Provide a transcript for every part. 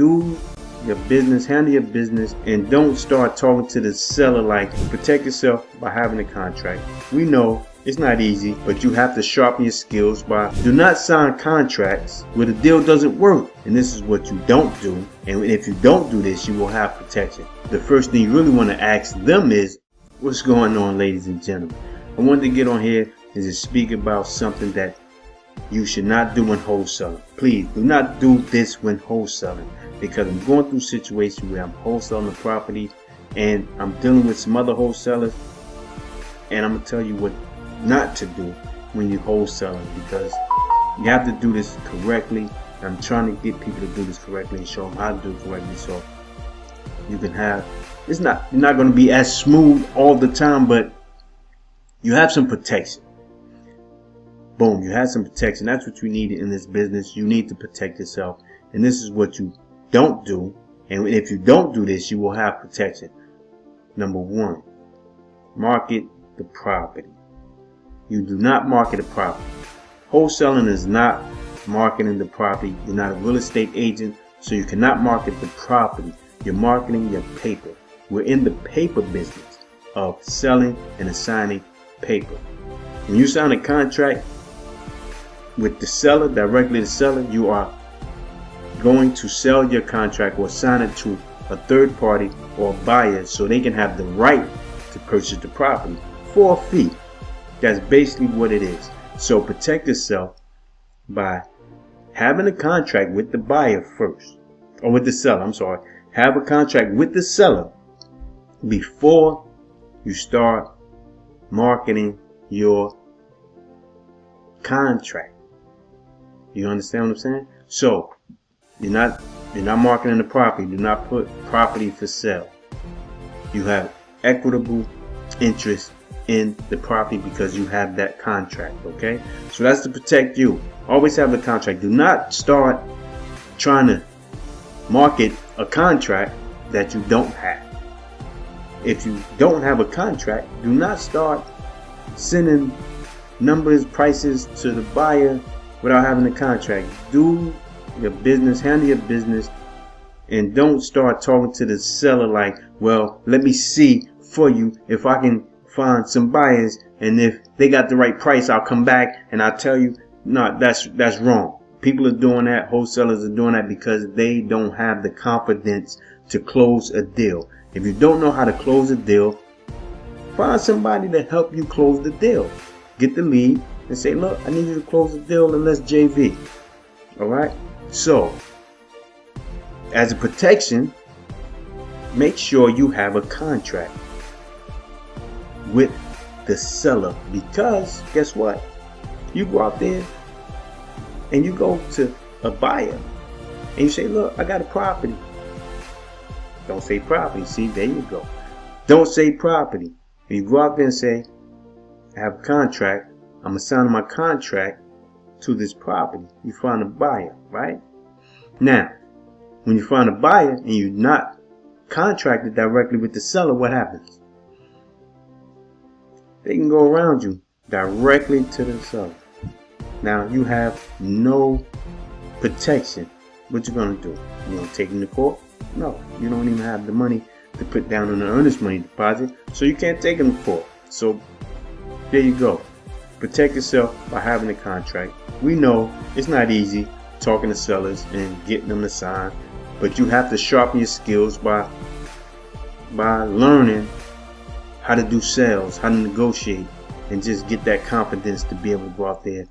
do your business, handle your business, and don't start talking to the seller like protect yourself by having a contract. We know it's not easy, but you have to sharpen your skills by do not sign contracts where the deal doesn't work. And this is what you don't do. And if you don't do this, you will have protection. The first thing you really want to ask them is, what's going on, ladies and gentlemen? I wanted to get on here and just speak about something that you should not do when wholesaling. Please do not do this when wholesaling, because I'm going through situations where I'm wholesaling the property and I'm dealing with some other wholesalers, and I'm going to tell you what not to do when you're wholesaling, because you have to do this correctly. I'm trying to get people to do this correctly and show them how to do it correctly, so you can have, you're not going to be as smooth all the time, but you have some protection. Boom, you have some protection. That's what you need in this business. You need to protect yourself, and this is what you don't do. And if you don't do this, you will have protection. Number one, market the property. You do not market a property. Wholesaling is not marketing the property. You're not a real estate agent, so you cannot market the property. You're marketing your paper. We're in the paper business of selling and assigning paper. When you sign a contract with the seller, directly to the seller, you are going to sell your contract or sign it to a third party or buyer so they can have the right to purchase the property for a fee. That's basically what it is. So protect yourself by having a contract with the buyer first, or with the seller, I'm sorry. Have a contract with the seller before you start marketing your contract. You understand what I'm saying? So you're not marketing the property. Do not put property for sale. You have equitable interest in the property because you have that contract. Okay, so that's to protect you. Always have the contract. Do not start trying to market a contract that you don't have. If you don't have a contract, do not start sending numbers, prices to the buyer without having a contract. Do your business, handle your business, and don't start talking to the seller like, well, let me see for you if I can find some buyers, and if they got the right price, I'll come back and I'll tell you. No, that's wrong. People are doing that. Wholesalers are doing that because they don't have the confidence to close a deal. If you don't know how to close a deal, find somebody to help you close the deal. Get the lead and say, look, I need you to close the deal and let's JV. All right. So as a protection, make sure you have a contract with the seller, because guess what? You go out there and you go to a buyer and you say, look, I got a property. Don't say property. See, there you go. Don't say property. And you go out there and say, I have a contract. I'm assigning my contract to this property. You find a buyer, right? Now, when you find a buyer and you're not contracted directly with the seller, what happens? They can go around you directly to the seller. Now you have no protection. What you gonna do? You gonna take them to court? No, you don't even have the money to put down on an earnest money deposit, so you can't take them to court. So there you go. Protect yourself by having a contract. We know it's not easy talking to sellers and getting them to sign, but you have to sharpen your skills by learning how to do sales, how to negotiate, and just get that confidence to be able to go out there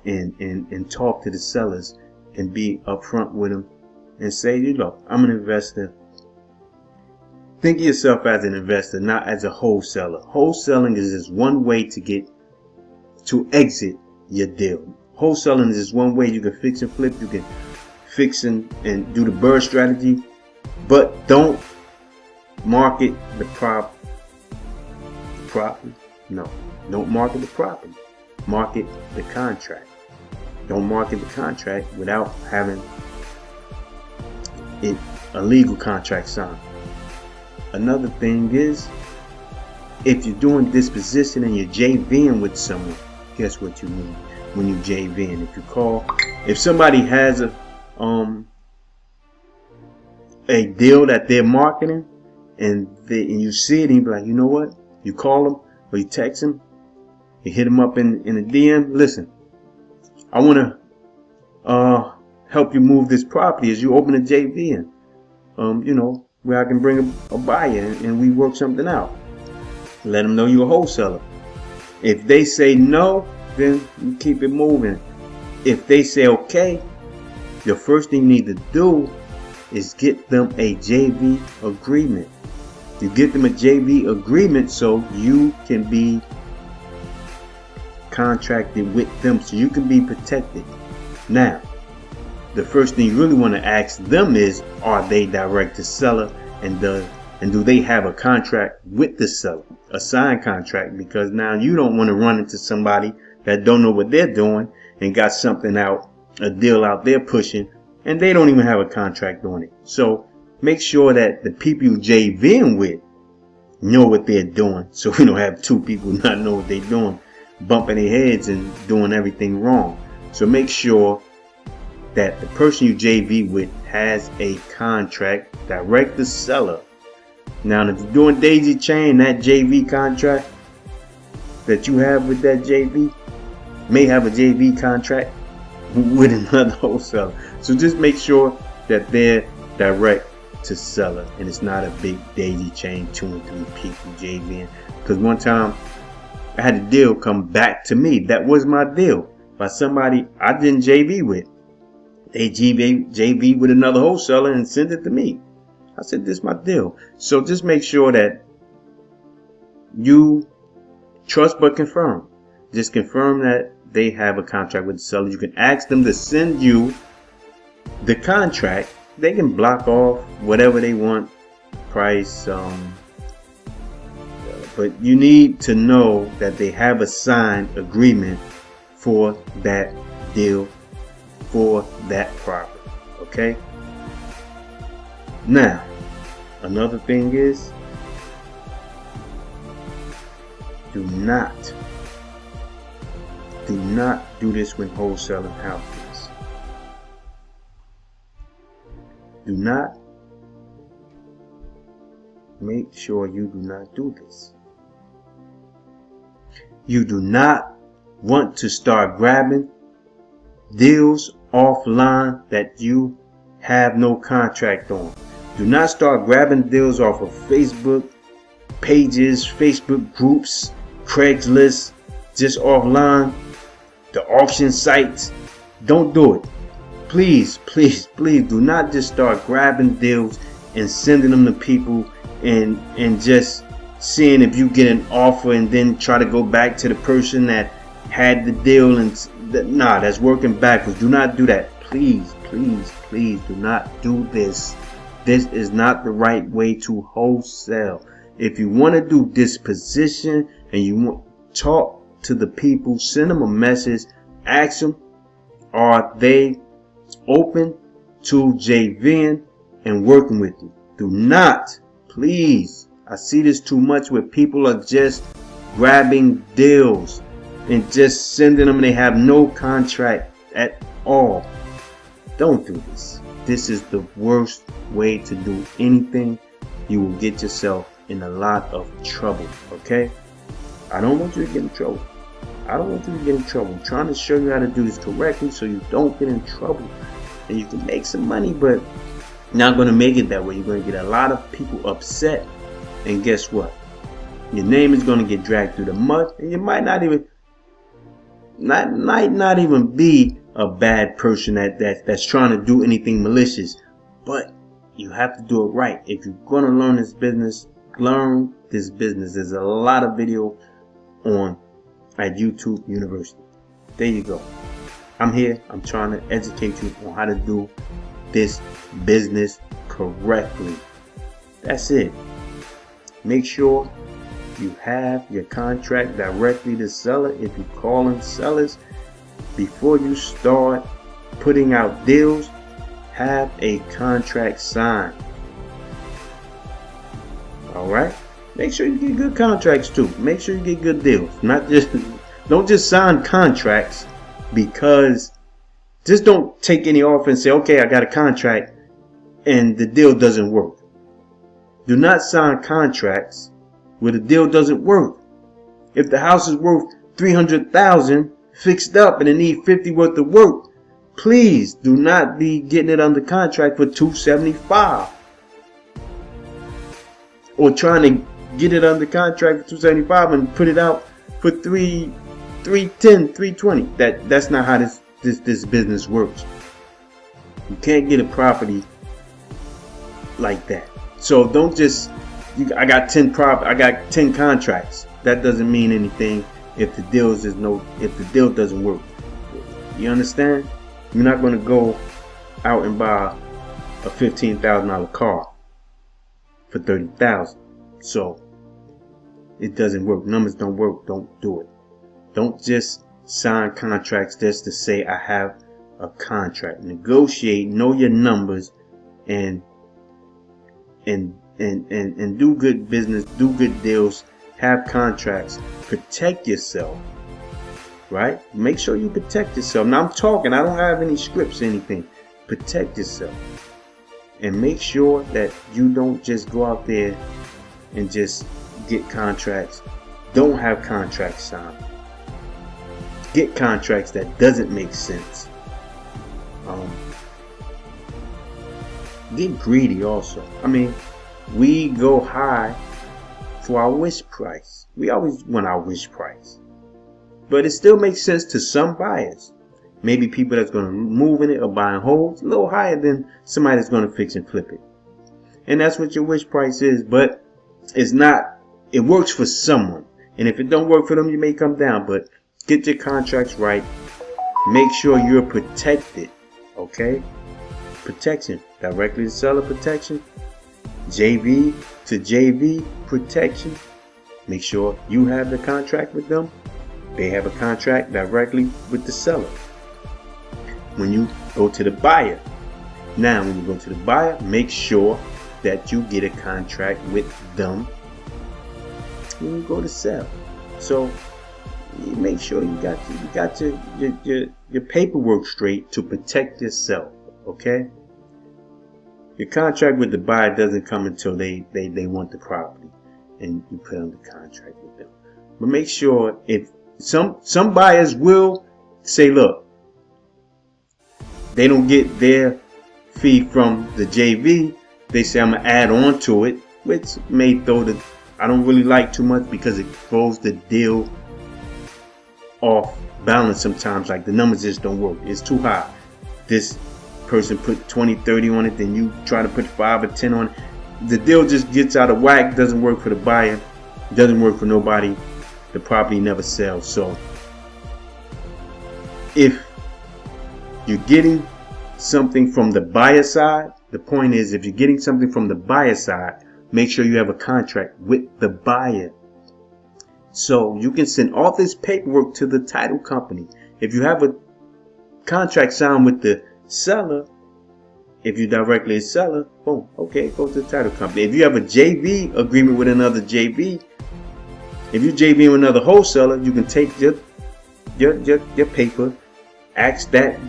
and talk to the sellers and be upfront with them and say, you know, I'm an investor. Think of yourself as an investor, not as a wholesaler. Wholesaling is just one way to exit your deal. Wholesaling is just one way you can fix and flip. You can fix and do the bird strategy, but don't market the property. No, don't market the property. Market the contract. Don't market the contract without having a legal contract signed. Another thing is, if you're doing disposition and you're JVing with someone, guess what you need when you JVing? If somebody has a deal that they're marketing, and you see it, and you be like, you know what? You call them or you text them, you hit them up in a DM. Listen, I want to help you move this property as you open a JV, and where I can bring a buyer and we work something out. Let them know you're a wholesaler. If they say no, then you keep it moving. If they say okay, the first thing you need to do is get them a JV agreement. You get them a JV agreement so you can be contracted with them, so you can be protected. Now, the first thing you really want to ask them is, are they direct to seller, and do they have a contract with the seller, a signed contract? Because now you don't want to run into somebody that don't know what they're doing and got something out, a deal out there pushing, and they don't even have a contract on it. So make sure that the people you JVing with know what they're doing, so we don't have two people not know what they're doing, bumping their heads and doing everything wrong. So make sure that the person you JV with has a contract direct to seller. Now, if you're doing daisy chain, that JV contract that you have with that JV may have a JV contract with another wholesaler. So just make sure that they're direct to seller and it's not a big daisy chain, 2 and 3 people JVing. Because one time I had a deal come back to me that was my deal by somebody I didn't JV with. They JV with another wholesaler and sent it to me. I said, this is my deal. So just make sure that you trust but confirm. Just confirm that they have a contract with the seller. You can ask them to send you the contract. They can block off whatever they want, price, but you need to know that they have a signed agreement for that deal, for that property. Okay? Now, another thing is, do not do this when wholesaling houses. Do not, make sure you do not do this. You do not want to start grabbing deals offline that you have no contract on. Do not start grabbing deals off of Facebook pages, Facebook groups, Craigslist, just offline, the auction sites. Don't do it. Please, please, please do not just start grabbing deals and sending them to people and just seeing if you get an offer and then try to go back to the person that had the deal and that's working backwards. Do not do that. Please, please, please do not do this. This is not the right way to wholesale. If you want to do disposition and you want to talk to the people, send them a message, ask them, are they open to JVing and working with you? Do not, please. I see this too much where people are just grabbing deals and just sending them and they have no contract at all. Don't do this. This is the worst way to do anything. You will get yourself in a lot of trouble, okay? I don't want you to get in trouble. I don't want you to get in trouble. I'm trying to show you how to do this correctly so you don't get in trouble. And you can make some money, but you're not going to make it that way. You're going to get a lot of people upset. And guess what? Your name is going to get dragged through the mud. And you might not even be a bad person that's trying to do anything malicious. But you have to do it right. If you're going to learn this business, learn this business. There's a lot of video on at YouTube University. There you go. I'm here. I'm trying to educate you on how to do this business correctly. That's it. Make sure you have your contract directly to seller. If you're calling sellers, before you start putting out deals, have a contract signed. Alright? Make sure you get good contracts too. Make sure you get good deals. Don't just sign contracts because just don't take any offer and say, okay, I got a contract and the deal doesn't work. Do not sign contracts where the deal doesn't work. If the house is worth $300,000 fixed up and it needs $50 worth of work, please do not be getting it under contract for $275 or trying to get it under contract for $275 and put it out for $310, $320. That's not how this business works. You can't get a property like that. So don't just I got 10 contracts. That doesn't mean anything if the deal doesn't work. You understand? You're not going to go out and buy a $15,000 car for $30,000. So it doesn't work. Numbers don't work. Don't do it. Don't just sign contracts just to say I have a contract. Negotiate, know your numbers, and do good business, do good deals, have contracts, protect yourself, right? Make sure you protect yourself. Now I'm talking, I don't have any scripts or anything. Protect yourself and make sure that you don't just go out there and just get contracts. Don't have contracts signed. Get contracts that doesn't make sense. Get greedy also. I mean, we go high for our wish price. We always want our wish price. But it still makes sense to some buyers. Maybe people that's going to move in it or buy and hold a little higher than somebody that's going to fix and flip it. And that's what your wish price is. But it's not, it works for someone. And if it don't work for them, you may come down. But get your contracts right. Make sure you're protected. Okay? Protection. Directly to seller protection. JV to JV protection. Make sure you have the contract with them. They have a contract directly with the seller. When you go to the buyer, now when you go to the buyer, make sure that you get a contract with them when you go to sell. So you make sure you got your paperwork straight to protect yourself. Okay. Your contract with the buyer doesn't come until they want the property and you put on the contract with them. But make sure, if some buyers will say, look, they don't get their fee from the JV, they say I'm gonna add on to it, which may I don't really like too much because it throws the deal off balance sometimes. Like the numbers just don't work. It's too high. This person put 20, 30 on it, then you try to put 5 or 10 on it. The deal just gets out of whack. Doesn't work for the buyer. Doesn't work for nobody. The property never sells. So if you're getting something from the buyer side, the point is, if you're getting something from the buyer side, make sure you have a contract with the buyer. So you can send all this paperwork to the title company. If you have a contract signed with the seller, if you directly a seller, boom, okay, go to the title company. If you have a JV agreement with another JV, if you JV with another wholesaler, you can take your paper, ask that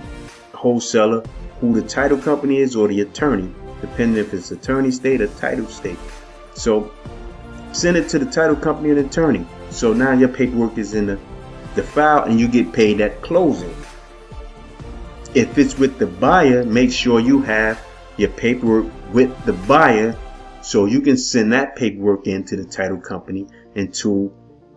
wholesaler who the title company is or the attorney, depending if it's attorney state or title state. So send it to the title company and attorney. So now your paperwork is in the file and you get paid at closing. If it's with the buyer, make sure you have your paperwork with the buyer so you can send that paperwork into the title company and to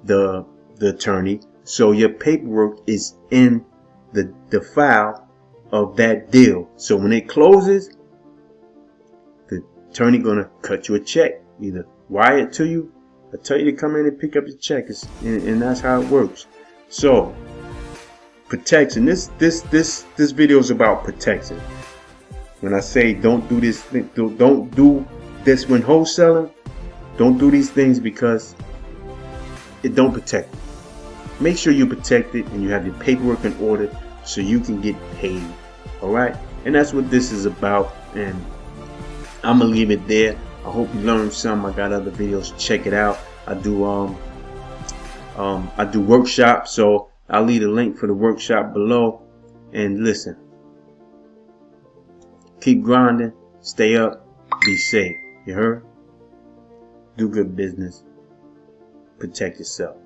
the attorney. So your paperwork is in the file of that deal. So when it closes, the attorney gonna cut you a check, either wire it to you or tell you to come in and pick up your check, and that's how it works. So protection. This video is about protection. When I say don't do this, don't do this when wholesaling. Don't do these things because it don't protect you. Make sure you protect it and you have your paperwork in order so you can get paid. All right, and that's what this is about. And I'm gonna leave it there. I hope you learned some. I got other videos. Check it out. I do workshops, so I'll leave a link for the workshop below. And listen, keep grinding, Stay up. Be safe. You heard? Do good business. Protect yourself.